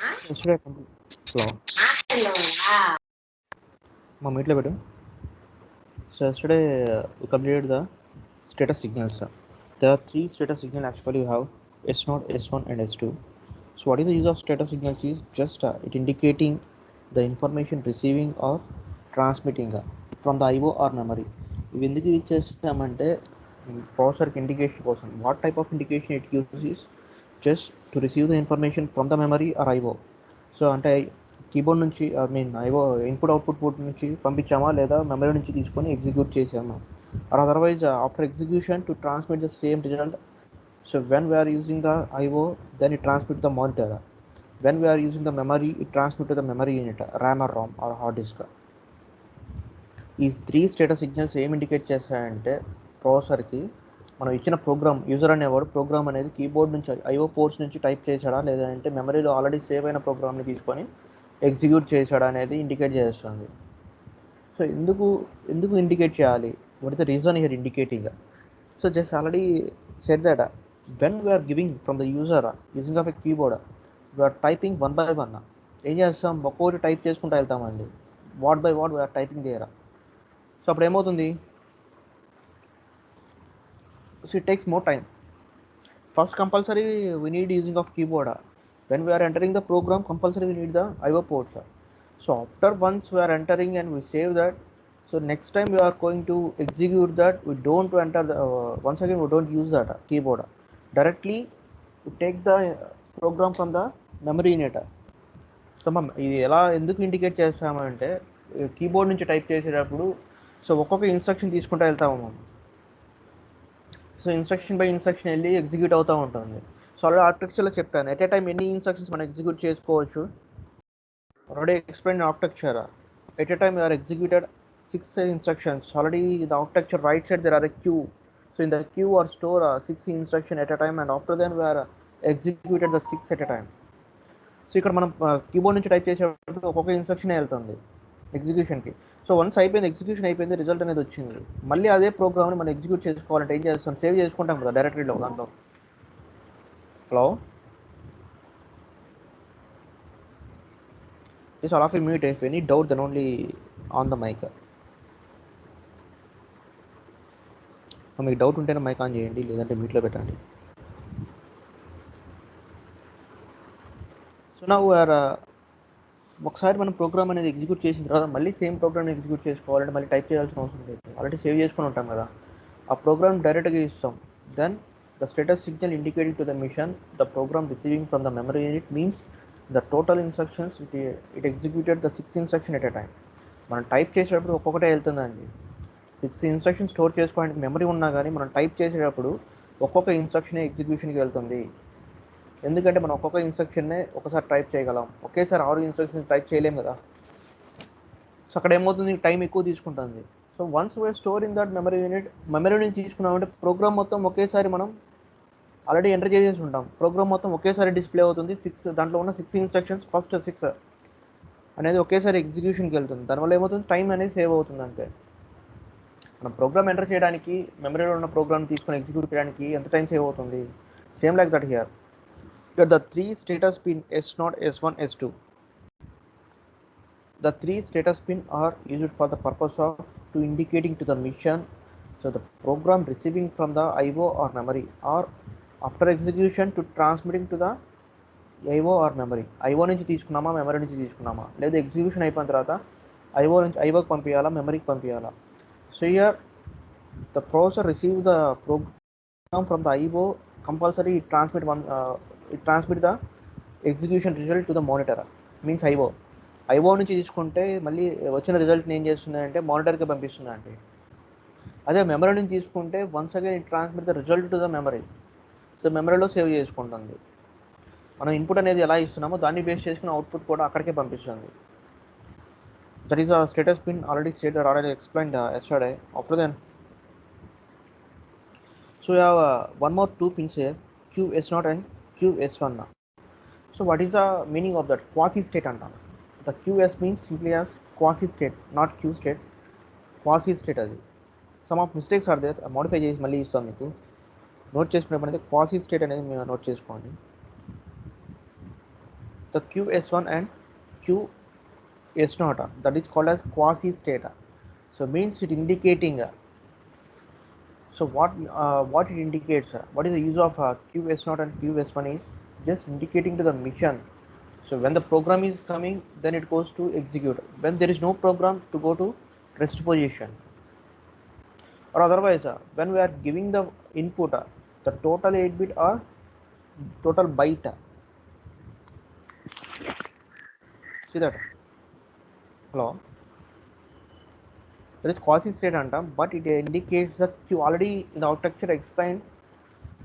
Yesterday I completed. Hello. My meet level. So yesterday we completed the status signals. There are three status signals actually. You have S0, S1, and S2. So what is the use of status signals? Is just it indicating the information receiving or transmitting from the IO or memory. ఇవి ఎందుకు use చేస్తామంటే ప్రాసెసర్కి indication కోసం. What type of indication it uses just to receive the information from the memory or IO. So అంటే keyboard నుంచి IO input output port నుంచి పంపించామా లేదా memory నుంచి తీసుకొని ఎగ్జిక్యూట్ చేసామా, or otherwise after execution to transmit the same result. So when we are using the IO, then it transmits the monitor. When we are using the memory, it transmits to the memory unit, RAM or ROM or hard disk. ఈ three status signals ఏం indicate చేస్తాయంటే ప్రాసెసర్కి మనం ఇచ్చిన programme, user అనేవాడు programme అనేది keyboard నుంచి IO ports నుంచి type చేశాడా లేదంటే మెమరీలో ఆల్రెడీ సేవ్ అయిన ప్రోగ్రామ్ని తీసుకొని ఎగ్జిక్యూట్ చేశాడా అనేది ఇండికేట్ చేస్తుంది. సో ఎందుకు ఇండికేట్ చేయాలి? What is the reason here indicating? So just already said that when we are giving from the user using of a keyboard, we are typing one by one. ఏం చేస్తాం, ఒక్కొక్కటి type చేసుకుంటూ వెళ్తామండి, what by what we're typing there. So అప్పుడు ఏమవుతుంది, so it takes more time. First compulsory we need using of keyboard. When we're entering the program compulsory we need the IO ports. So after once we're entering and we save that, so next time we are going to execute that, we don't enter the, once again we don't use that keyboard. Directly we take the program from the memory unit. So ఇది ఎలా ఎందుకు indicate చేస్తామంటే keyboard నుంచి type చేసేటప్పుడు so ఒక్కొక్క instruction తీసుకుంటూ వెళ్తాము. So instruction by instruction వెళ్ళి ఎగ్జిక్యూట్ అవుతూ ఉంటుంది. సో ఆల్రెడీ ఆర్కిటెక్చర్లో చెప్పాను ఎట్ ఏ టైం ఎన్ని ఇన్స్ట్రక్షన్స్ మనం ఎగ్జిక్యూట్ చేసుకోవచ్చు. Already explain architecture. At a time we are executed 6 instructions. Already the architecture right side there are a queue. So in the queue or store 6 instruction at a time, and after then we are executed the 6 at a time. So ఇక్కడ మనం keyboard నుంచి type చేసేటప్పుడు ఒక్కొక్క instruction వెళ్తుంది ఎగ్జిక్యూషన్కి. So once అయిపోయింది, execution అయిపోయింది, result అనేది వచ్చింది, మళ్ళీ అదే ప్రోగ్రామ్ని మనం ఎగ్జిక్యూట్ చేసుకోవాలంటే ఏం చేస్తాం, సేవ్ చేసుకుంటాం కదా డైరెక్టరీలో దాంట్లో. Hello, just all of you mute. If any doubt then only on the mic. మీకు డౌట్ ఉంటేనే మైక్ ఆన్ చేయండి, లేదంటే మీట్లో పెట్టండి. సో నా ఒకసారి మనం ప్రోగ్రామ్ అనేది ఎగ్జిక్యూట్ చేసిన తర్వాత మళ్ళీ సేమ్ ప్రోగ్రామ్ని ఎగ్జిక్యూట్ చేసుకోవాలంటే మళ్ళీ టైప్ చేయాల్సిన అవసరం లేదు, ఆల్రెడీ సేవ్ చేసుకుని ఉంటాం కదా. ఆ ప్రోగ్రామ్ డైరెక్ట్గా ఇస్తాం. Then the status signal indicating to the machine the program receiving from the memory unit means the total instructions it executed the 6 instruction at a time. మనం టైప్ చేసేటప్పుడు ఒక్కొక్కటే వెళ్తుందండి. 6 ఇన్స్ట్రక్షన్ స్టోర్ చేసుకోవడానికి మెమరీ ఉన్నా కానీ మనం టైప్ చేసేటప్పుడు ఒక్కొక్క ఇన్స్ట్రక్షన్ ఎగ్జిక్యూషన్కి వెళ్తుంది. ఎందుకంటే మనం ఒక్కొక్క ఇన్స్ట్రక్షన్నే ఒకసారి టైప్ చేయగలం, ఒకేసారి 6 ఇన్స్ట్రక్షన్స్ టైప్ చేయలేం కదా. సో అక్కడ ఏమవుతుంది, టైం ఎక్కువ తీసుకుంటుంది. So once we're store in that memory unit, memory నుంచి తీసుకున్నామంటే ప్రోగ్రామ్ మొత్తం ఒకేసారి మనం ఆల్రెడీ ఎంటర్ చేసేసి ఉంటాం, ప్రోగ్రామ్ మొత్తం ఒకేసారి డిస్ప్లే అవుతుంది. 6 దాంట్లో ఉన్న 6 ఇన్స్ట్రక్షన్స్ ఫస్ట్ 6 అనేది ఒకేసారి ఎగ్జిక్యూషన్కి వెళ్తుంది. దానివల్ల ఏమవుతుంది, టైం అనేది సేవ్ అవుతుంది అంతే. మనం ప్రోగ్రామ్ ఎంటర్ చేయడానికి మెమరీలో ఉన్న ప్రోగ్రామ్ తీసుకొని ఎగ్జిక్యూట్ చేయడానికి ఎంత టైం సేవ్ అవుతుంది. Same like that here. The 3 status pin S0, S1, S2. The 3 status pin are used for the purpose of to indicating to the mission, so the program receiving from the IO or memory, or after execution to transmitting to the IO or memory. IO నుంచి తీసుకున్నామా memory నుంచి తీసుకున్నామా, లేదా execution అయిపోయిన తర్వాత IO నుంచి IOకి పంపించాలా మెమరీకి పంపించాలా. So here the processor receive the program from the IO, compulsory it transmit the execution result to the monitor, means IO నుంచి తీసుకుంటే మళ్ళీ వచ్చిన రిజల్ట్ని ఏం చేస్తుంది అంటే మానిటర్కి పంపిస్తుంది అంటే. అదే మెమరీ నుంచి తీసుకుంటే once again it transmit the result to the memory. So మెమరీలో సేవ్ చేసుకుంటుంది. మనం ఇన్పుట్ అనేది ఎలా ఇస్తున్నామో దాన్ని బేస్ చేసుకుని అవుట్పుట్ కూడా అక్కడికే పంపిస్తుంది. That is a status pin already stated, already explained yesterday. After then, so we have one more 2 pins here, QS0 and QS1. So what is the meaning of that quasi state antam? The QS means simply as quasi state, not Q state. Quasi state adi. Some of mistakes are there, modify chesi malli istam meeku. Note cheskunnappudu quasi state anedi meer note chesukondi. the QS1 and QS0, that is called as quasi state. So means it indicating so what it indicates, what is the use of QS0 and QS1 is just indicating to the mission. So when the program is coming, then it goes to execute. When there is no program, to go to rest position. Or otherwise, when we are giving the input, the total 8-bit or total byte. See that? Hello? There is quasi state but it indicates that you already in the architecture explained.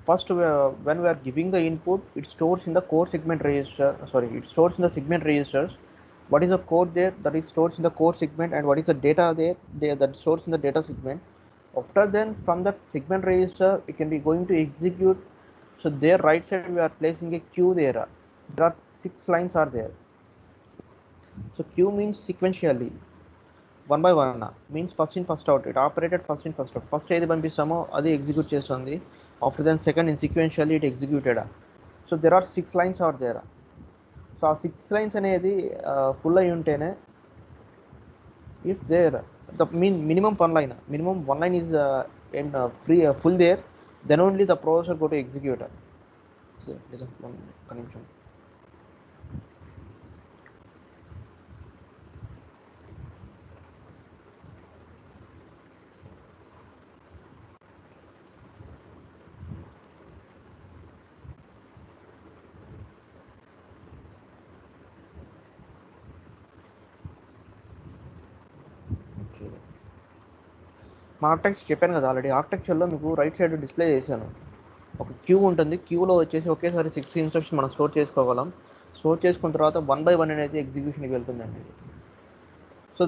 First, when we are giving the input, it stores in the core segment register. It stores in the segment registers. What is the code there? That is stores in the core segment, and what is the data there that stores in the data segment. After then, from the segment register, it can be going to execute. So there, right side, we are placing a queue there. There are 6 lines are there. So queue means sequentially. 1 by 1 means first in first out. It operated first in first out. First ఏది పంపిస్తామో అది execute చేస్తుంది. After then second in sequentially it executed. So there are 6 lines out there. So ఆ 6 lines అనేది full అయి ఉంటేనే, if there the minimum one line is in free full there, then only the processor go to execute. So listen one connection. మా architecture చెప్పాను కదా already. ఆర్కిటెక్చర్లో మీకు right side display చేశాను. ఒక క్యూ ఉంటుంది. క్యూలో వచ్చేసి ఒకేసారి 6 ఇన్స్ట్రక్షన్ మనం స్టోర్ చేసుకోగలం. స్టోర్ చేసుకున్న తర్వాత 1 by 1 అనేది ఎగ్జిక్యూషన్కి వెళ్తుందండి. So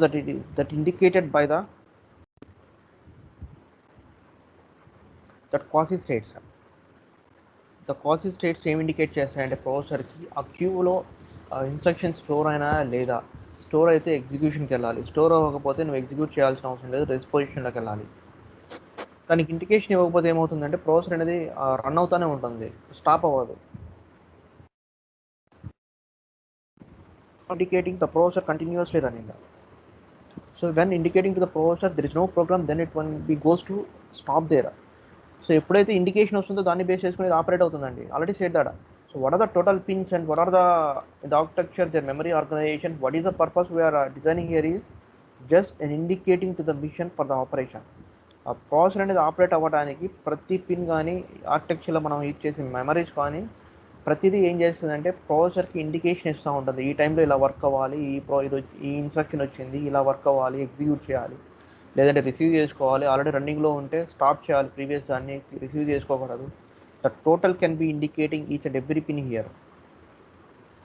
that indicated by that quasi states. The quasi states ఏం ఇండికేట్ చేస్తాయంటే ప్రాసెసర్కి ఆ క్యూలో ఇన్స్ట్రక్షన్ స్టోర్ అయినా లేదా, స్టోర్ అయితే ఎగ్జిక్యూషన్కి వెళ్ళాలి. స్టోర్ అవ్వకపోతే నువ్వు ఎగ్జిక్యూట్ చేయాల్సిన అవసరం లేదు, రెస్ట్ పొజిషన్లోకి వెళ్ళాలి. దానికి ఇండికేషన్ ఇవ్వకపోతే ఏమవుతుందంటే ప్రాసెసర్ అనేది రన్ అవుతూనే ఉంటుంది, స్టాప్ అవ్వదు. Indicating the processor continuously running. So when indicating to the processor there is no program, then it when we goes to stop there. So ఎప్పుడైతే ఇండికేషన్ వస్తుందో దాన్ని బేస్ చేసుకుని ఆపరేట్ అవుతుందండి. Already said that. So what are the total pins and what are the architecture, their memory organization, what is the purpose we are designing here is just an indicating to the mission for the operation. ఆ processor అనేది operate అవ్వడానికి ప్రతి pin కానీ ఆర్కిటెక్చర్లో మనం use చేసే memories కానీ ప్రతిదీ ఏం చేస్తుందంటే ప్రాసెసర్కి ఇండికేషన్ ఇస్తూ ఉంటుంది. ఈ టైంలో ఇలా వర్క్ అవ్వాలి, ఈ ఇన్స్ట్రక్షన్ వచ్చింది, ఇలా వర్క్ అవ్వాలి, ఎగ్జిక్యూట్ చేయాలి, లేదంటే రిసీవ్ చేసుకోవాలి. ఆల్రెడీ రన్నింగ్లో ఉంటే స్టాప్ చేయాలి, ప్రీవియస్ దాన్ని రిసీవ్ చేసుకోకూడదు. The total can be indicating each and every pin here.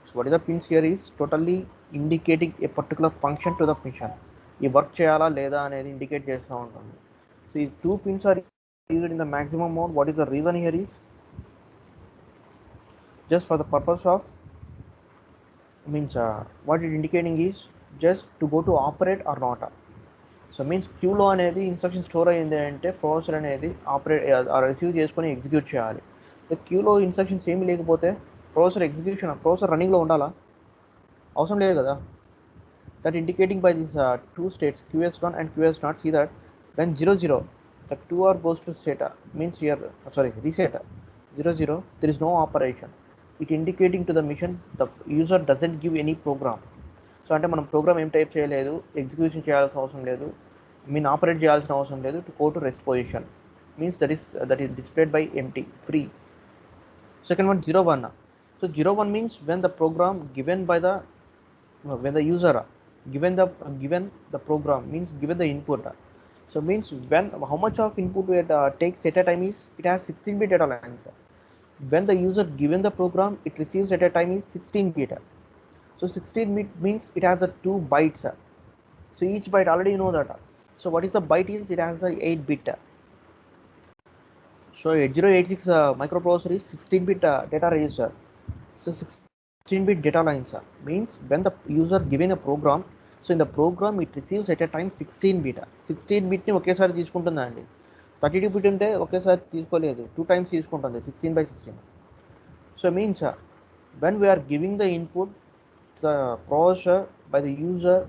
So what is the pins here is totally indicating a particular function to the machine. ఈ work చేయాలా లేదా అనేది ఇండికేట్ చేస్తూ ఉంటుంది. సో ఈ 2 pins are used in the maximum mode. What is the reason here is just for the purpose of means what it indicating is just to go to operate or not. So means క్యూలో అనేది instruction store అయ్యింది అంటే processor అనేది operate receive చేసుకొని execute చేయాలి. క్యూలో instructions ఏమీ లేకపోతే ప్రాసెసర్ రన్నింగ్లో ఉండాలా? అవసరం లేదు కదా. That indicating by this 2 states QS1 and QS0. See that when 00 the 2R goes to state means here reset 00, there is no operation. It indicating to the mission the user doesn't give any program. So అంటే మనం programme ఏం type చేయలేదు, execution చేయాల్సిన అవసరం లేదు, operate చేయాల్సిన అవసరం లేదు. To go to rest position means that is displayed by empty free. Second one 01. So 01 means when the program given by the when the user given the program means given the input. So means when how much of input it takes at a time is it has 16-bit data lines. When the user given the program, it receives at a time is 16-bit. So 16-bit means it has a 2 bytes. So each byte already you know that. So what is the byte is it has a 8-bit. So 8086 microprocessor is 16-bit data register. So 16-bit data lines means when the user given a program, so in the program it receives at a time 16-bit. 16-bit ని ఒకేసారి తీసుకుంటుందండి. 32-bit అంటే ఒకేసారి తీసుకోలేదు, 2 times తీసుకుంటుంది 16/16. So means when we are giving the input, the processor by the user.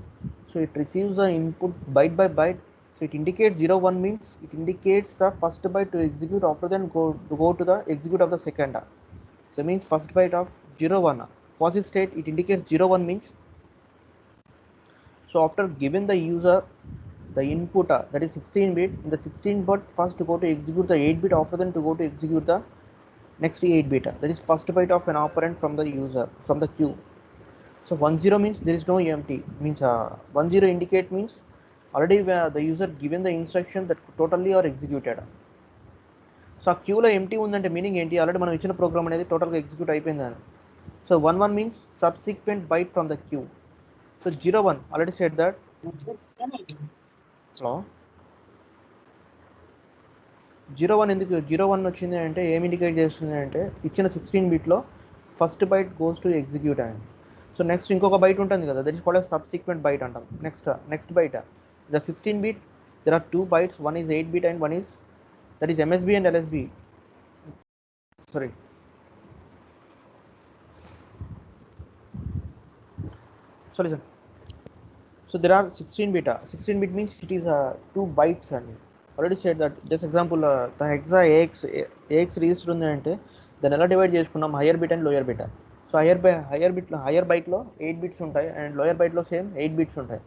So it receives the input byte by byte. So it indicates 0 1 means it indicates the first byte to execute, after then go to the execute of the second. So it means first byte of 0 1. Positive state, it indicates 0 1 means, so after giving the user the input that is 16 bit, in the 16 bit first to go to execute the 8 bit, after then to go to execute the next 8 bit, that is first byte of an operand from the user, from the queue. So 10 means there is no empty, means 10 indicate means already the user given the instruction that totally are executed. So ఆ క్యూలో empty ఉందంటే meaning ఏంటి, already మనం ఇచ్చిన programme అనేది టోటల్గా execute అయిపోయిందని. So 1 means subsequent byte from the queue. So 0 1 already said that. Hello, 0 1 ఎందుకు 0 1 వచ్చింది అంటే ఏమి ఇండికేట్ చేస్తుంది అంటే ఇచ్చిన 16 బిట్లో first byte goes to execute అని. సో నెక్స్ట్ ఇంకొక బైట్ ఉంటుంది కదా, that is called subsequent byte అంటాం. Next byte the 16 bit there are 2 bytes, one is 8 bit and one is, that is MSB and LSB. Sorry. So listen. So there are 16 bit. 16 bit means it is 2 bytes and already said that. Just example, the hexa AX register ఉంది అంటే దాన్ని ఎలా divide చేసుకున్నాం, higher bit and lower bit. So higher byte లో 8 bits ఉంటాయి and lower byte లో same 8 bits ఉంటాయి.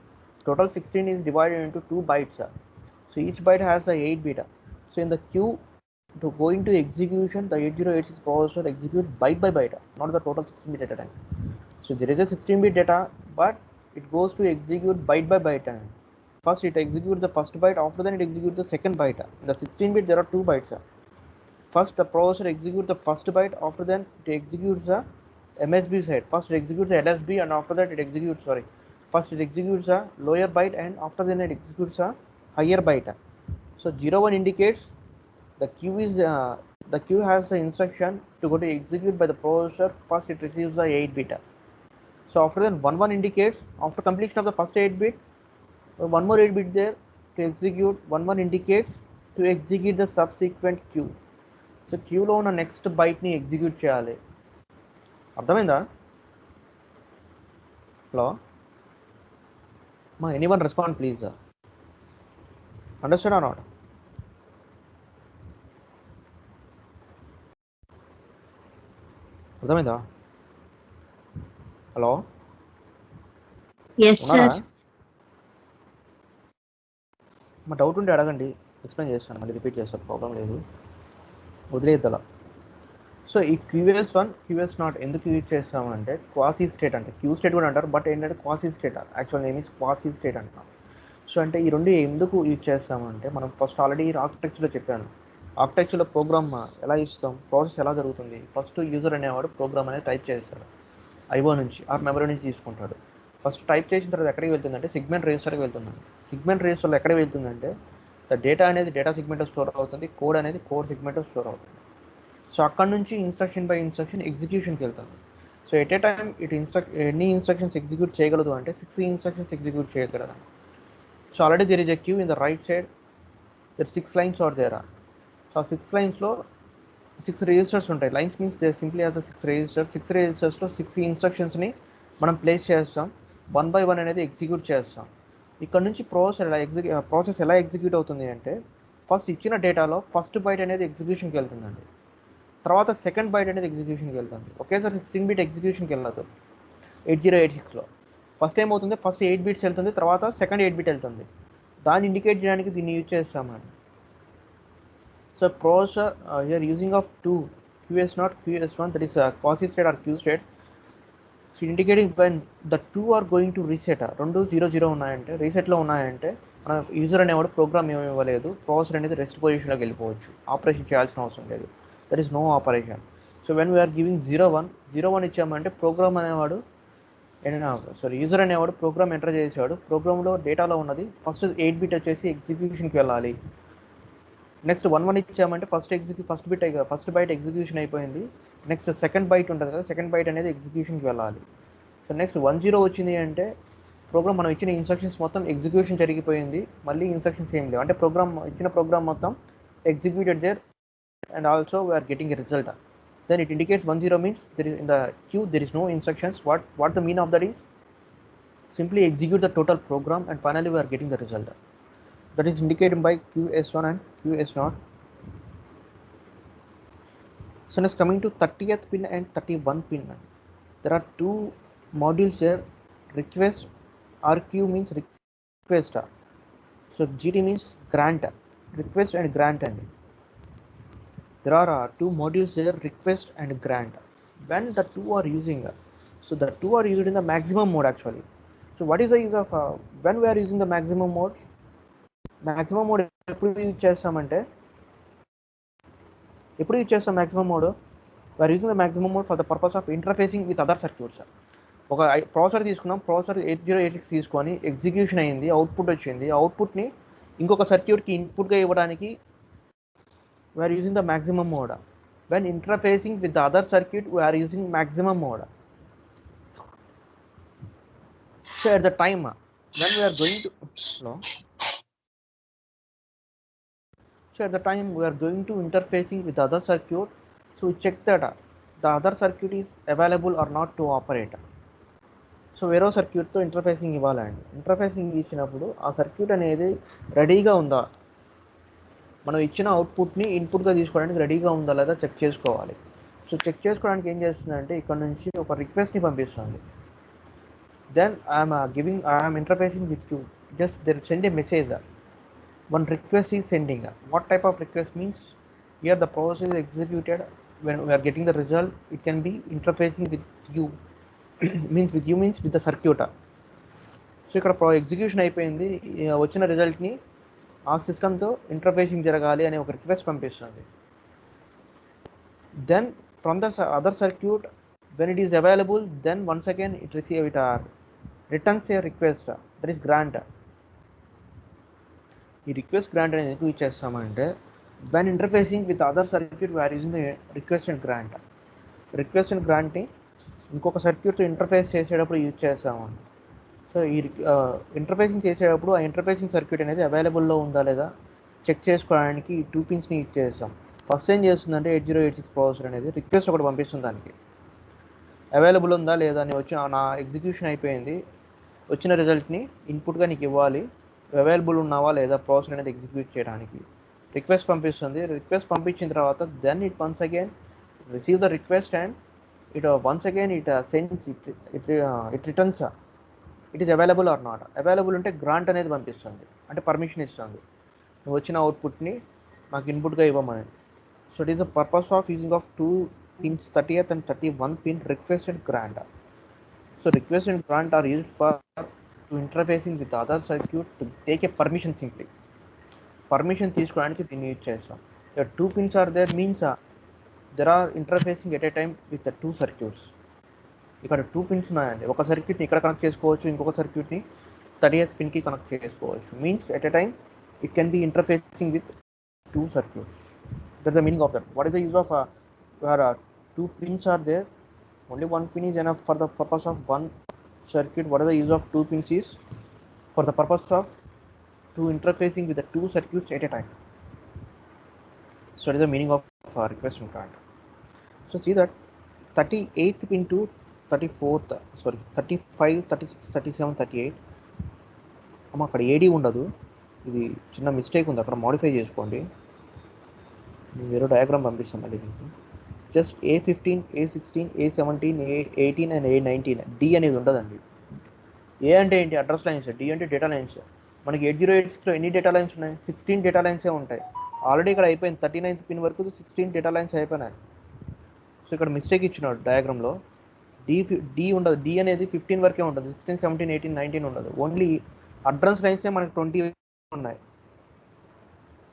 Total 16 is divided into 2 bytes. So each byte has a 8 bit. So in the queue to go into execution, the 8086 processor executes byte by byte, not the total 16 bit at a time. So there is a 16 bit data, but it goes to execute byte by byte. First it executes the first byte, after then it executes the second byte. In the 16 bit there are 2 bytes. First the processor executes the first byte, after then it executes the MSB side. First it executes the LSB and after that it executes, first it executes a lower byte and after then it executes a higher byte. So 0 1 indicates the queue has the instruction to go to execute by the processor. First it receives the 8 bit. So after then 1 1 indicates after completion of the first 8 bit, one more 8 bit there to execute. 1 1 indicates to execute the subsequent queue. So queue లో ఉన్న next byte ని execute చేయాలి. అర్థమైందా? Hello మా anyone respond please. Understand or not? అర్థమైందా? Hello, yes sir. మా doubt ఉంటే అడగండి, ఎక్స్ప్లెయిన్ చేస్తాను, మళ్ళీ రిపీట్ చేస్తాను, ప్రాబ్లం లేదు, వదిలేద్దలా. సో ఈ QS1 QS0 ఎందుకు యూజ్ చేస్తామంటే క్వాసీ స్టేట్, అంటే క్యూ స్టేట్ కూడా అంటారు, బట్ ఏంటంటే quasi state, actual name is quasi state అంటాం. సో అంటే ఈ రెండు ఎందుకు యూజ్ చేస్తామంటే మనం ఫస్ట్ ఆల్రెడీ ఆర్కిటెక్చర్లో చెప్పాను. ఆర్కిటెక్చర్లో ప్రోగ్రామ్ ఎలా ఇస్తాం, ప్రాసెస్ ఎలా జరుగుతుంది. ఫస్ట్ యూజర్ అనేవాడు ప్రోగ్రామ్ అనేది టైప్ చేస్తాడు, ఐఓ నుంచి ఆర్ మెమరీ నుంచి తీసుకుంటాడు. ఫస్ట్ టైప్ చేసిన తర్వాత ఎక్కడికి వెళ్తుందంటే సెగ్మెంట్ రిజిస్టర్కి వెళ్తుందండి. సెగ్మెంట్ రిజిస్టర్లో ఎక్కడికి వెళ్తుందంటే ద డేటా అనేది డేటా సెగ్మెంట్లో స్టోర్ అవుతుంది, కోడ్ అనేది కోడ్ సెగ్మెంట్లో స్టోర్ అవుతుంది. సో అక్కడ నుంచి ఇన్స్ట్రక్షన్ బై ఇన్స్ట్రక్షన్ ఎగ్జిక్యూషన్కి వెళ్తుంది. సో ఎట్ ఏ టైం ఎన్ని ఇన్స్ట్రక్షన్స్ ఎగ్జిక్యూట్ చేయగలదు అంటే 6 ఇన్స్ట్రక్షన్స్ ఎగ్జిక్యూట్ చేయగలదు. So already there is a queue in the right side, there 6 lines are there. So ఆ 6 linesలో 6 రిజిస్టర్స్ ఉంటాయి. Lines means they simply as the 6 registers. 6 రిజిస్టర్స్లో 6 ఇన్స్ట్రక్షన్స్ని మనం place చేస్తాం, 1 by 1 అనేది ఎగ్జిక్యూట్ చేస్తాం. ఇక్కడ నుంచి ప్రాసెస్ ఎలా ఎగ్జిక్యూట్ అవుతుంది అంటే ఫస్ట్ ఇచ్చిన డేటాలో ఫస్ట్ బైట్ అనేది ఎగ్జిక్యూషన్కి వెళ్తుందండి, తర్వాత సెకండ్ బైట్ అనేది ఎగ్జిక్యూషన్కి వెళ్తుంది. ఒకేసారి 16 bit ఎగ్జిక్యూషన్కి వెళ్ళదు. 8086లో ఫస్ట్ ఏమవుతుంది, ఫస్ట్ 8 bits వెళ్తుంది, తర్వాత సెకండ్ 8 bit వెళ్తుంది. దాన్ని ఇండికేట్ చేయడానికి దీన్ని యూజ్ చేస్తామండి. So processor you're using of 2 QS0 QS1, that is quasi state or queue state. So indicating when the 2 are going to reset, రెండు 0 0 ఉన్నాయంటే రీసెట్లో ఉన్నాయంటే మన యూజర్ అనేవాడు ప్రోగ్రామ్ ఏమి ఇవ్వలేదు, ప్రాసెసర్ అనేది రెస్ట్ పొజిషన్లోకి వెళ్ళిపోవచ్చు, ఆపరేషన్ చేయాల్సిన అవసరం లేదు. That is no operation. So when we are giving 0 1 ఇచ్చామంటే ప్రోగ్రామ్ అనేవాడు యూజర్ అనేవాడు ప్రోగ్రామ్ ఎంటర్ చేసేవాడు. ప్రోగ్రామ్లో డేటాలో ఉన్నది ఫస్ట్ 8 bit వచ్చేసి ఎగ్జిక్యూషన్కి వెళ్ళాలి. నెక్స్ట్ 1 1 ఇచ్చామంటే ఫస్ట్ బైట్ ఎగ్జిక్యూషన్ అయిపోయింది. నెక్స్ట్ సెకండ్ బైట్ ఉంటుంది కదా, సెకండ్ బైట్ అనేది ఎగ్జిక్యూషన్కి వెళ్ళాలి. సో నెక్స్ట్ 1 0 వచ్చింది అంటే ప్రోగ్రామ్ మనం ఇచ్చిన ఇన్స్ట్రక్షన్స్ మొత్తం ఎగ్జిక్యూషన్ జరిగిపోయింది, మళ్ళీ ఇన్స్ట్రక్షన్స్ ఏం లేవు, అంటే ఇచ్చిన ప్రోగ్రామ్ మొత్తం executed there and also we are getting a result. then it indicates 10 means there is in the queue there is no instructions. What the mean of that is, simply execute the total program and finally we are getting the result. That is indicated by QS1 and QS0. So next coming to 30th pin and 31 pin. There are two modules here. Request, RQ means request. So GT means grant, request and grant. And there are two modules here, request and grant. When the two are using, so the two are used in the maximum mode actually. So what is the use of when we are using the maximum mode? Maximum mode ఎప్పుడు use చేస్తామంటే, ఎప్పుడు use చేస్తాం maximum mode? We are using the maximum mode for the purpose of interfacing with other circuits. ఒక processor తీసుకున్నాం, processor 8086 తీసుకొని execution అయింది, output వచ్చింది, అవుట్పుట్ని ఇంకొక సర్క్యూట్కి ఇన్పుట్గా ఇవ్వడానికి we are using the maximum mode. When interfacing with the other circuit, we are using maximum mode. So at the time when we are going to so at the time we are going to interfacing with the other circuit, so we check that the other circuit is available or not to operate. So వేరే సర్క్యూట్తో interfacing ఇవ్వాలండి. Interfacing ఇచ్చినప్పుడు ఆ circuit అనేది రెడీగా ఉందా, మనం ఇచ్చిన అవుట్పుట్ని ఇన్పుట్గా తీసుకోవడానికి రెడీగా ఉందా లేదా చెక్ చేసుకోవాలి. సో చెక్ చేసుకోవడానికి ఏం చేస్తుందంటే ఇక్కడ నుంచి ఒక రిక్వెస్ట్ని పంపిస్తుంది. Then I'm interfacing with you, just there send a message. One request is sending. What type of request means? Here the process is executed. When we are getting the result, it can be interfacing with you. means with you means with the circuit. So ఇక్కడ execution అయిపోయింది, వచ్చిన రిజల్ట్ని ఆ సిస్టమ్తో interfacing జరగాలి అనే ఒక request పంపిస్తుంది. Then from the other circuit when it is available, then once again it returns a request, that is grant. ఈ రిక్వెస్ట్ గ్రాంట్ అనేది ఎందుకు ఇచ్చేస్తామంటే, when interfacing with other circuit we are using the request and grant. Request and గ్రాంట్ని ఇంకొక సర్క్యూట్తో interface చేసేటప్పుడు use చేస్తామండి. So ఈ ఇంటర్ఫేసింగ్ చేసేటప్పుడు ఆ ఇంటర్ఫేసింగ్ సర్క్యూట్ అనేది అవైలబుల్లో ఉందా లేదా చెక్ చేసుకోవడానికి ఈ టూ పిన్స్ని యూజ్ చేస్తాం. ఫస్ట్ ఏం చేస్తుందంటే 8086 ప్రాసెసర్ అనేది రిక్వెస్ట్ ఒకటి పంపిస్తుంది, దానికి అవైలబుల్ ఉందా లేదా అని వచ్చి నా ఎగ్జిక్యూషన్ అయిపోయింది, వచ్చిన రిజల్ట్ని ఇన్పుట్గా నీకు ఇవ్వాలి, అవైలబుల్ ఉన్నావా లేదా ప్రాసెసర్ అనేది ఎగ్జిక్యూట్ చేయడానికి రిక్వెస్ట్ పంపిస్తుంది. రిక్వెస్ట్ పంపించిన తర్వాత then it once again receive the request and it once again it sends it returns it is available or not. Available ఉంటే గ్రాంట్ అనేది పంపిస్తుంది, అంటే పర్మిషన్ ఇస్తుంది నువ్వు వచ్చిన అవుట్పుట్ని మాకు ఇన్పుట్గా ఇవ్వమని. So it is the purpose of using of two pins 30th and 31 pin request and grant. So request and grant are used for to interfacing with other circuit to take a permission simply. Permission తీసుకోవడానికి దీన్ని use చేస్తాం. The two pins are there means there are interfacing at a time with the two circuits. ఇక్కడ two pins ఉన్నాయండి, ఒక సర్క్యూట్ని ఇక్కడ connect చేసుకోవచ్చు, ఇంకొక సర్క్యూట్ని 30th పిన్కి కనెక్ట్ చేసుకోవచ్చు. Means at a time it can B interfacing with two circuits. That's the meaning of that. What is the use of where two pins are there, only one pin is enough for the purpose of one circuit. What is the use of two pins is for the purpose of two interfacing with the two circuits at a time. So that is the meaning of request and grant. So see that 38th pin to 34th, sorry 35, 36, 37, 38 అమ్మ అక్కడ ఏడీ ఉండదు, ఇది చిన్న mistake ఉంది, అక్కడ modify చేసుకోండి. నేను వేరే డయాగ్రామ్ పంపిస్తాను మళ్ళీ మీకు. Just A15, A16, A17, A18 and A19. D అనేది ఉండదండి. ఏ అంటే ఏంటి? Address lines. డి అంటే డేటా లైన్స్. మనకి 8086లో ఎన్ని డేటా లైన్స్ ఉన్నాయి? 16 డేటా లైన్సే ఉంటాయి. ఆల్రెడీ ఇక్కడ అయిపోయింది, 39th పిన్ వరకు 16 డేటా లైన్స్ అయిపోయినాయి. సో ఇక్కడ మిస్టేక్ ఇచ్చినాడు డయాగ్రామ్లో. డి ఉండదు, డి అనేది 15 వరకే ఉంటుంది, 16, 17, 18, 19 ఉండదు. ఓన్లీ అడ్రస్ లైన్సే మనకి 20 ఉన్నాయి.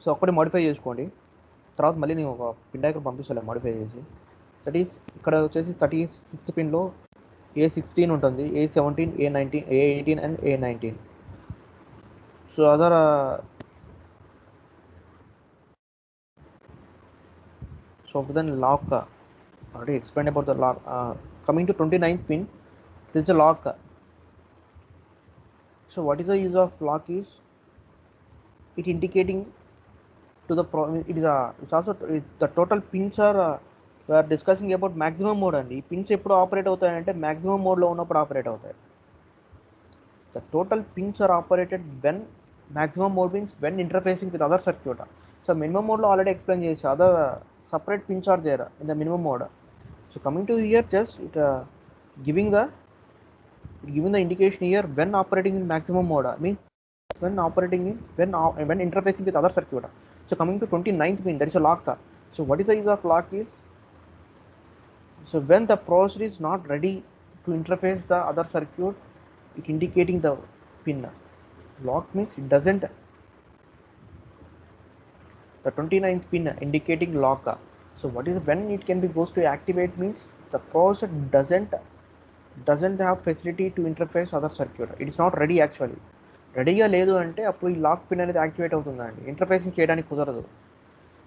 సో ఒక్కటి మోడిఫై చేసుకోండి, తర్వాత మళ్ళీ నేను ఒక పిన్ డయాగ్రామ్ పంపిస్తాను మోడిఫై చేసి. దట్ ఈస్ ఇక్కడ వచ్చేసి 35th పిన్లో A16 ఉంటుంది, A17, A19, A18 and A19. So other so then lock already explained about the lock. Coming to 29th pin, there is a lock. So what is the use of lock is it indicating to the it's also the total pins are we are discussing about maximum mode అండి. ఈ pins ఎప్పుడు operate అవుతాయంటే maximum మోడ్లో ఉన్నప్పుడు operate అవుతాయి. The total pins are operated when maximum mode means when interfacing with other circuit. So minimum మోడ్లో already explain చేసి other separate pins are there in the minimum mode. So coming to here just it giving the indication here when operating in maximum mode means when operating in when interfacing with other circuit. So coming to 29th pin, there is a lock. So what is the use of lock is, so when the processor is not ready to interface the other circuit, it indicating the pin. Lock means it doesn't, the 29th pin indicating lock. So what is when it can be goes to activate means the processor doesn't have facility to interface other circuit. It is not ready actually. రెడీగా లేదు అంటే అప్పుడు ఈ lock pin అనేది activate అవుతుందండి. Interfacing చేయడానికి కుదరదు.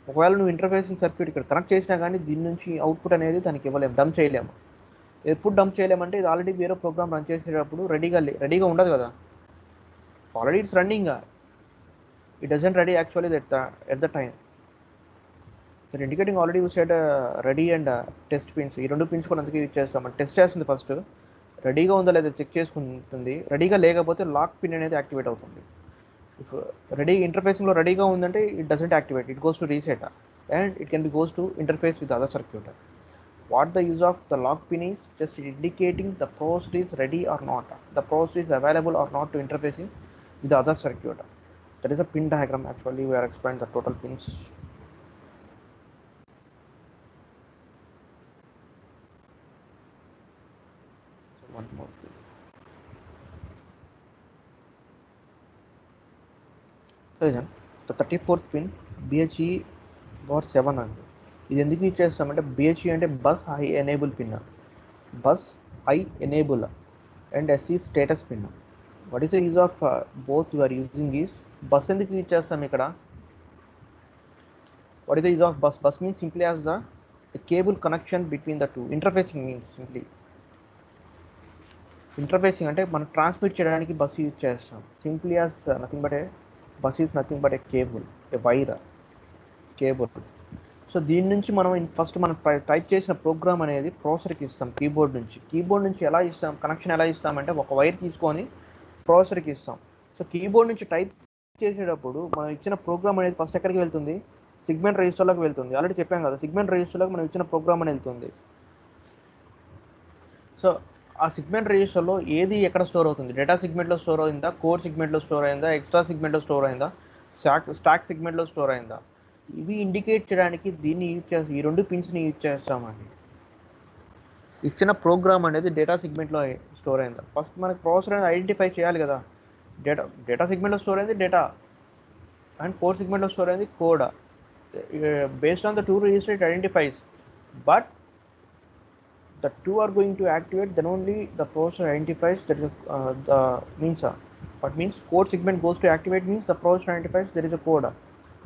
ఒకవేళ నువ్వు ఇంటర్ఫేసింగ్ సర్క్యూట్ ఇక్కడ కనెక్ట్ చేసినా కానీ దీని నుంచి అవుట్పుట్ అనేది దానికి ఇవ్వలేము, డంప్ చేయలేము. ఎప్పుడు డంప్ చేయలేమంటే ఇది ఆల్రెడీ వేరే ప్రోగ్రామ్ రన్ చేసేటప్పుడు రెడీగా ఉండదు కదా, already it's running, it doesn't ready actually at the time. That indicating already you said ready and test pins, ఈ రెండు పిన్స్ కూడా అందుకే యూజ్ చేస్తాం. టెస్ట్ చేస్తుంది ఫస్ట్, రెడీగా ఉందా లేదా చెక్ చేసుకుంటుంది. రెడీగా లేకపోతే లాక్ పిన్ అనేది యాక్టివేట్ అవుతుంది. ఇఫ్ రెడీ ఇంటర్ఫేసింగ్లో రెడీగా ఉందంటే it doesn't activate, it goes to reset and it can be goes to interface with other circuit. What the use of the lock pin is just indicating the processor is ready or not, the processor is available or not to interfacing with the other circuit. That is a pin diagram. Actually we are explaining the total pins. So one more pin. The 34th pin BHE board 7 అండి. ఇది ఎందుకు use చేస్తామంటే BHE అంటే bus high enable pin, bus high enable and SE status pin. What is the use of both you are using is, bus ఎందుకు use చేస్తాం ఇక్కడ, what is the use of bus? Bus means simply as the cable connection between the two. Interfacing means simply interfacing అంటే మనం transmit చేయడానికి bus use చేస్తాం. Simply as nothing but a bus is nothing but a cable, a wire cable. So దీని నుంచి మనం first మనం type చేసిన programme అనేది ప్రాసెసర్కి ఇస్తాం కీబోర్డ్ నుంచి. కీబోర్డ్ నుంచి ఎలా ఇస్తాం, కనెక్షన్ ఎలా ఇస్తామంటే ఒక వైర్ తీసుకొని ప్రాసెసర్కి ఇస్తాం. సో కీబోర్డ్ నుంచి టైప్ చేసేటప్పుడు మనం ఇచ్చిన ప్రోగ్రామ్ అనేది ఫస్ట్ ఎక్కడికి వెళ్తుంది, సిగ్మెంట్ రిజిస్టర్లోకి వెళ్తుంది. ఆల్రెడీ చెప్పాం కదా, సిగ్మెంట్ రిజిస్టర్లోకి మనం ఇచ్చిన ప్రోగ్రామ్ అని వెళ్తుంది. సో ఆ సిగ్మెంట్ రిజిస్టర్లో ఏది ఎక్కడ స్టోర్ అవుతుంది, డేటా సిగ్మెంట్లో స్టోర్ అయిందా, కోడ్ సిగ్మెంట్లో స్టోర్ అయిందా, ఎక్స్ట్రా సిగ్మెంట్లో స్టోర్ అయిందా, స్టాక్ సిగ్మెంట్లో స్టోర్ అయిందా, ఇవి ఇండికేట్ చేయడానికి దీన్ని యూజ్ చేస్తాం. ఈ రెండు పిన్స్ని యూజ్ చేస్తామండి. ఇచ్చిన ప్రోగ్రామ్ అనేది డేటా సిగ్మెంట్లో స్టోర్ అయిందా, ఫస్ట్ మనకి ప్రాసెసర్ అనేది ఐడెంటిఫై చేయాలి కదా. డేటా సిగ్మెంట్లో స్టోర్ అయింది డేటా అండ్ కోడ్ సిగ్మెంట్లో స్టోర్ అయింది code. Based on the two register it identifies, but the two are going to activate, then only the processor identifies that is the means what means code segment goes to activate means the processor identifies there is a code.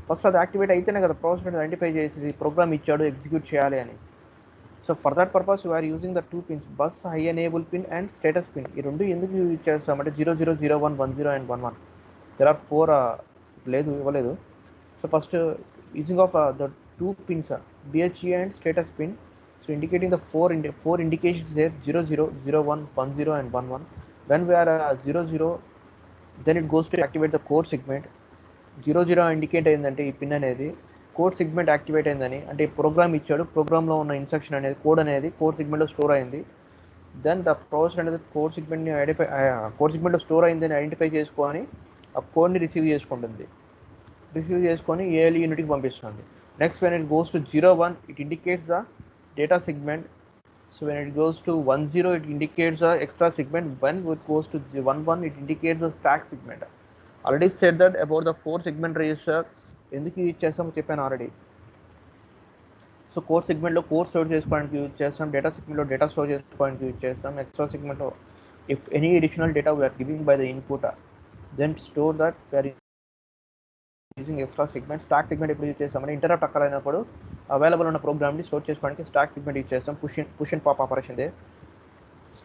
First అది activate అయితేనే కదా processor identify చేసేది program ఇచ్చాడు execute చేయాలి అని. So for that purpose you are using the two pins, bus high enable pin and status pin. ఈ రెండు ఎందుకు యూజ్ చేస్తామంటే 00, 01, 10 అండ్ 11. దెర్ ఆర్ 4 లేదు ఇవ్వలేదు. So first using of the two pins BHE and status pin, so indicating the four indications there 00, 01, 10 and 11. When we are 00, then it goes to activate the core segment. 00 indicate అయిందంటే ఈ pin అనేది code segment activate అయిందని, అంటే programme ఇచ్చాడు, ప్రోగ్రామ్లో ఉన్న instruction అనేది code అనేది కోడ్ సెగ్మెంట్లో స్టోర్ అయింది. దెన్ ద ప్రాసెసర్ అనేది కోడ్ సెగ్మెంట్ని కోడ్ సెగ్మెంట్లో స్టోర్ అయిందని ఐడెంటిఫై చేసుకొని ఆ కోడ్ని రిసీవ్ చేసుకుంటుంది. రిసీవ్ చేసుకొని ALE యూనిట్కి పంపిస్తుంది. Next when it goes to 01, it indicates the data segment. So when it goes to 10, it indicates the extra segment. When it goes to 11, it indicates the stack segment. Already said that about the 4 segment register ఎందుకు use చేస్తామో చెప్పాను ఆల్రెడీ. So code సెగ్మెంట్లో code store చేసుకోవడానికి use చేస్తాం, data సెగ్మెంట్లో data store చేసుకోవడానికి use చేస్తాం, ఎక్స్ట్రా సెగ్మెంట్లో if any additional data we are giving by the input then store that we are using extra segment. Stack segment ఎప్పుడు యూజ్ చేస్తామంటే ఇంటరప్ట్ అక్కరైనప్పుడు అవైలబుల్ ఉన్న ప్రోగ్రామ్ని స్టోర్ చేసుకోవడానికి స్టాక్ సెగ్మెంట్ యూజ్ చేస్తాం. Push and pop operation they.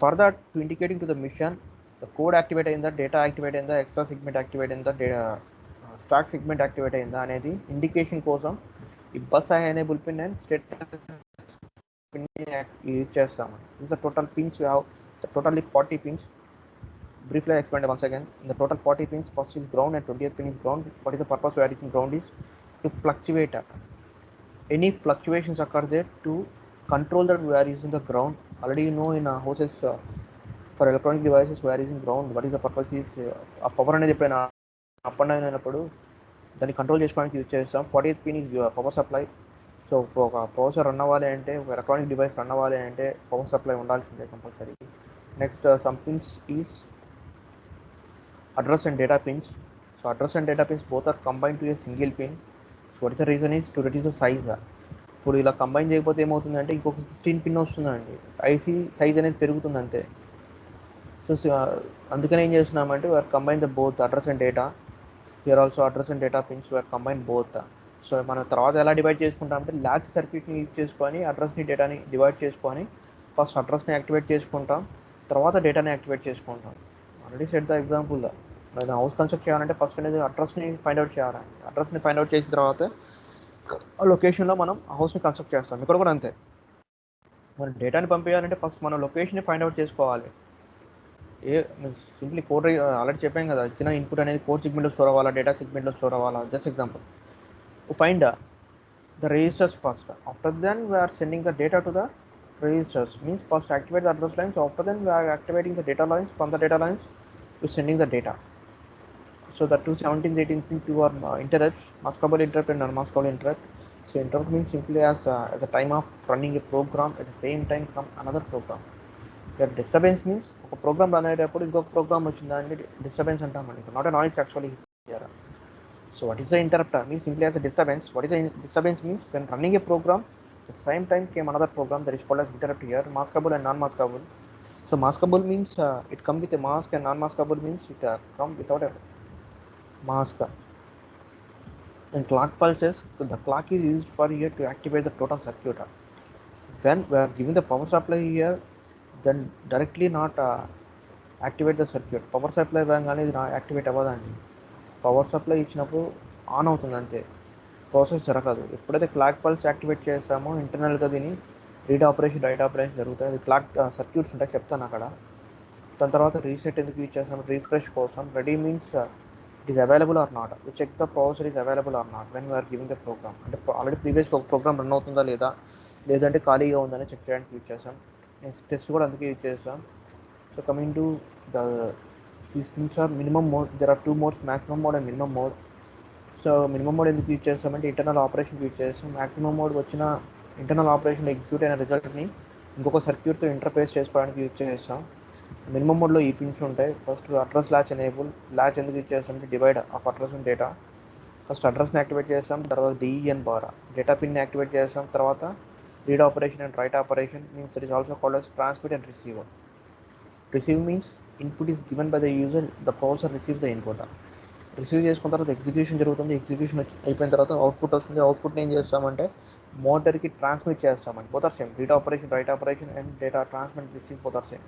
For that to indicating to the machine the code activate అయిందా, data activate అయిందా, extra segment activate అయిందా, స్టాక్ సెగ్మెంట్ యాక్టివేట్ అయిందా అనేది ఇండికేషన్ కోసం ఈ bus enable pin and status pin use చేస్తాము. This the total pins you have totally 40 pins. Briefly I explained once again. In the total 40 pins, first is ground and 20th pin is ground. What is the purpose we are using ground is to fluctuate. Any fluctuations occur there to control that we are using the ground. Already you know in houses for electronic devices we are using ground. What is the purpose is a power అనేది ఎప్పుడైనా up and down అయినప్పుడు దాన్ని control చేసుకోవడానికి use చేస్తాం. 40th pin is power supply. So ఒక processor run అవ్వాలి అంటే, ఒక ఎలక్ట్రానిక్ డివైస్ రన్ అవ్వాలి అంటే పవర్ సప్లై ఉండాల్సిందే compulsory. Next some pins is address and data pins. So address and data pins both are combined to a single pin. So what is the reason is to reduce the size. ఇప్పుడు ఇలా combine చేయకపోతే ఏమవుతుందంటే ఇంకొక 16 pin వస్తుందండి, IC size అనేది పెరుగుతుంది అంతే. So అందుకని ఏం చేస్తున్నామంటే we are combine the both address and data. Here also address and data pins we are combine both. So మనం తర్వాత ఎలా డివైడ్ చేసుకుంటామంటే లాచ్ సర్క్యూట్ని యూజ్ చేసుకొని అడ్రస్ని డేటాని డివైడ్ చేసుకొని ఫస్ట్ అడ్రస్ని యాక్టివేట్ చేసుకుంటాం, తర్వాత డేటాని యాక్టివేట్ చేసుకుంటాం. Already set the example. నేను హౌస్ కన్స్ట్రక్ట్ చేయాలంటే ఫస్ట్ అనేది అడ్రస్ని ఫైండ్ అవుట్ చేయాలి. అడ్రస్ని ఫైండ్ అవుట్ చేసిన తర్వాత ఆ లొకేషన్లో మనం హౌస్ని కన్స్ట్రక్ట్ చేస్తాం. ఇక్కడ కూడా అంతే. మనం డేటాని పంపించాలంటే ఫస్ట్ మనం లొకేషన్ని ఫైండ్ అవుట్ చేసుకోవాలి. సింప్లీ కోడ్ ఆల్రెడీ చెప్పాం కదా, ఇచ్చిన ఇన్పుట్ అనేది కోడ్ సెగ్మెంట్లో స్టోర్ అవ్వాలా, డేటా సెగ్మెంట్లో స్టోర్ అవ్వాలా. Just example, find the registers first. After then we are sending the data to the registers. Means first activate the address lines. After then we are activating the data lines. From the data lines to sending the data. So the 217 18 pin 2 are interrupts, maskable interrupt and unmaskable interrupt. So interrupt means simply as at the time of running a program, at the same time come another program. Here disturbance means ఒక program run అయ్యేటప్పుడు ఇంకొక programme వచ్చిందంటే disturbance అంటామండి. Not a noise actually here. So what is the interrupt? Means simply as a disturbance. What is a disturbance means when running a program, at the same time came another program that is called as interrupt here. Maskable and non-maskable. So maskable means it come with a mask, and non-maskable means it come without a mask. And clock pulses, the clock is used for here to activate the total circuit. When we are giving the power supply here, then directly not activate the circuit. Power supply అనేది activate అవ్వదండి. Power supply ఇచ్చినప్పుడు on అవుతుంది అంతే, process జరగదు. ఎప్పుడైతే clock pulse activate చేస్తామో ఇంటర్నల్గా దీని రీడ్ ఆపరేషన్ రైట్ ఆపరేషన్ జరుగుతాయి. అది క్లాక్ సర్క్యూట్స్ ఉంటాయి, చెప్తాను అక్కడ. దాని తర్వాత రీసెట్ ఎందుకు యూజ్ చేస్తాము, రీఫ్రెష్ కోసం. Ready means it is available or not. We check the processor is available or not when we are giving the program. అంటే ఆల్రెడీ ప్రీవియస్గా ఒక ప్రోగ్రామ్ రన్ అవుతుందా లేదా, లేదంటే ఖాళీగా ఉందని చెక్ చేయడానికి యూజ్ చేస్తాం. నెక్స్ట్ టెస్ట్ కూడా అందుకే యూజ్ చేస్తాం. So coming to the these things are minimum mode. There are two modes, maximum mode and minimum mode. So minimum mode ఎందుకు యూజ్ చేస్తామంటే ఇంటర్నల్ ఆపరేషన్ యూజ్ చేస్తాం. మాక్సిమం మోడ్ వచ్చిన internal operation execute అయిన రిజల్ట్ని ఇంకొక సర్క్యూట్తో interface చేసుకోవడానికి use చేస్తాం. Minimum మోడ్లో ఈ పిన్స్ ఉంటాయి. First address latch enable. Latch ఎందుకు యూజ్ చేస్తామంటే divide of address and data. First అడ్రస్ని యాక్టివేట్ చేస్తాం, తర్వాత డిఈఎన్ బార్ డేటా పిన్ని యాక్టివేట్ చేస్తాం, తర్వాత read operation and write operation means it is also called as transmit and receiver. Receive means input is given by the user, the processor receive the input. Receive చేసుకున్న తర్వాత execution జరుగుతుంది. Execution అయిపోయిన తర్వాత output వస్తుంది. అవుట్పుట్ని ఏం చేస్తామంటే మోటార్కి ట్రాన్స్మిట్ చేస్తామండి. Both are same, read operation write operation and data transmit receive both are same.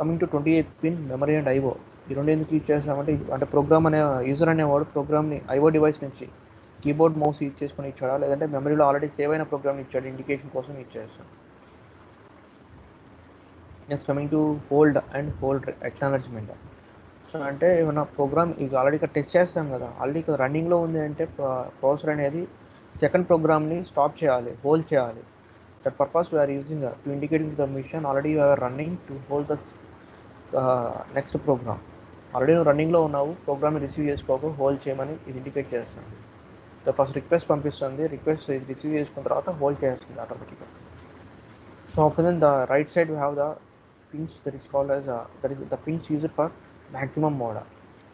Coming to 28th pin memory and IO. ఈ రెండు ఎందుకు యూజ్ చేస్తామంటే అంటే ప్రోగ్రామ్ అనే యూజర్ అనేవాడు ప్రోగ్రామ్ని ఐఓ డివైస్ నుంచి కీబోర్డ్ మౌస్ యూజ్ చేసుకొని ఇచ్చాడా, లేదంటే మెమరీలో ఆల్రెడీ సేవ్ అయిన ప్రోగ్రామ్ ఇచ్చాడు ఇండికేషన్ కోసం యూజ్ చేస్తాం. Next coming to hold and hold acknowledgement. So అంటే ఏమన్నా ప్రోగ్రామ్ ఇక ఆల్రెడీ ఇక్కడ టెస్ట్ చేస్తాం కదా, ఆల్రెడీ ఇక్కడ రన్నింగ్లో ఉంది అంటే ప్రాసెసర్ అనేది సెకండ్ ప్రోగ్రామ్ని స్టాప్ చేయాలి, హోల్డ్ చేయాలి. That purpose we are using to indicating the mission already you are running to hold the next program. Already నువ్వు రన్నింగ్లో ఉన్నావు, ప్రోగ్రామ్ని రిసీవ్ చేసుకోకు, హోల్డ్ చేయమని ఇది ఇండికేట్ చేస్తాను. ఫస్ట్ రిక్వెస్ట్ పంపిస్తుంది, రిక్వెస్ట్ రిసీవ్ చేసుకున్న తర్వాత హోల్డ్ చేస్తుంది ఆటోమేటిక్గా. So after then the right side we have the pins that is called as that is the pins used for maximum mode.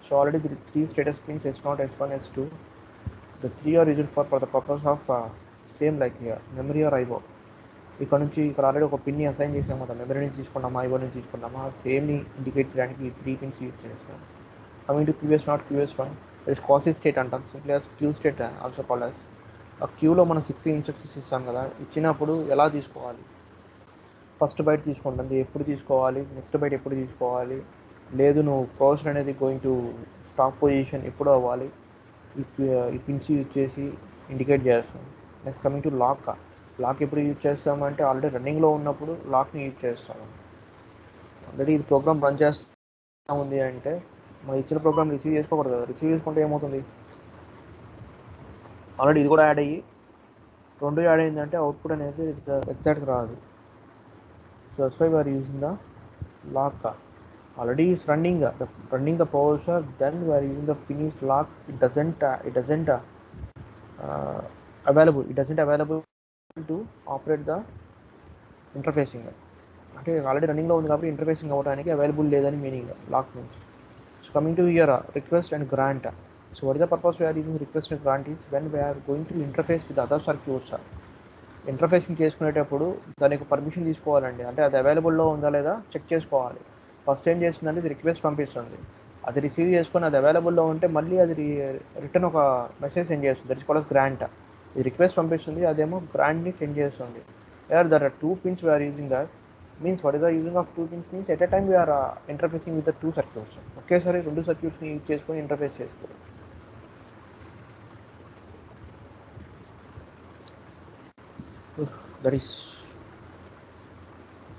So already the three status pins S0, S1, S2. The three are used for the purpose of same like here memory or IO. ఇక్కడ నుంచి ఇక్కడ already ఒక పిన్ని assign చేసాం కదా, memory నుంచి తీసుకున్నామా IO నుంచి తీసుకున్నామా సేమ్ని indicate చేయడానికి ఈ త్రీ పిన్స్ యూజ్ చేస్తాం. Coming to QS0, QS1 is quasi state అంటాం, simply as Q state also called as. ఆ క్యూలో మనం 16 ఇన్స్ట్రక్షన్స్ ఇస్తాం కదా, ఇచ్చినప్పుడు ఎలా తీసుకోవాలి, ఫస్ట్ బైట్ తీసుకుంటుంది ఎప్పుడు తీసుకోవాలి, నెక్స్ట్ బైట్ ఎప్పుడు తీసుకోవాలి, లేదు నువ్వు ప్రాసెసర్ అనేది గోయింగ్ టు స్టాప్ పొజిషన్ ఎప్పుడు అవ్వాలి, ఈ పిన్స్ యూజ్ చేసి ఇండికేట్ చేస్తాం. Next coming to lock. Lock ఎప్పుడు యూజ్ చేస్తామంటే ఆల్రెడీ రన్నింగ్లో ఉన్నప్పుడు లాక్ని యూజ్ చేస్తాము. ఆల్రెడీ ఇది ప్రోగ్రామ్ రన్ చేస్తూ ఉంది అంటే మనం ఇచ్చిన ప్రోగ్రామ్ రిసీవ్ చేసుకోకూడదు కదా. రిసీవ్ చేసుకుంటే ఏమవుతుంది, ఆల్రెడీ ఇది కూడా యాడ్ అయ్యి 2 యాడ్ అయిందంటే అవుట్పుట్ అనేది ఎగ్జాక్ట్గా రాదు. So that's why we are using the lock. Already is running the PowerShell, then we are using the finish lock. It doesn't available to operate the interfacing. అంటే ఆల్రెడీ రన్నింగ్లో ఉంది కాబట్టి ఇంటర్ఫేసింగ్ అవ్వడానికి అవైలబుల్ లేదని మీనింగ్ లాక్ నుంచి. So coming to here request and grant. So what is the purpose we are using request and grant is when we are going to interface with other circuits. Interfacing చేసుకునేటప్పుడు దానికి permission తీసుకోవాలండి. అంటే అది అవైలబుల్లో ఉందా లేదా check చేసుకోవాలి. First ఏం చేస్తుందంటే ఇది రిక్వెస్ట్ పంపిస్తుంది, అది రిసీవ్ చేసుకొని అది అవైలబుల్లో ఉంటే మళ్ళీ అది రిటర్న్ ఒక మెసేజ్ సెండ్ చేస్తుంది. That is called grant. ఇది రిక్వెస్ట్ పంపిస్తుంది, అదేమో గ్రాంట్ని సెండ్ చేస్తుంది. There are 2 pins we are using. that means what is the using of 2 pins means at a time we are interfacing with the 2 circuits. ఒకేసారి 2 circuitsని use చేసుకొని interface చేసుకోవచ్చు. That is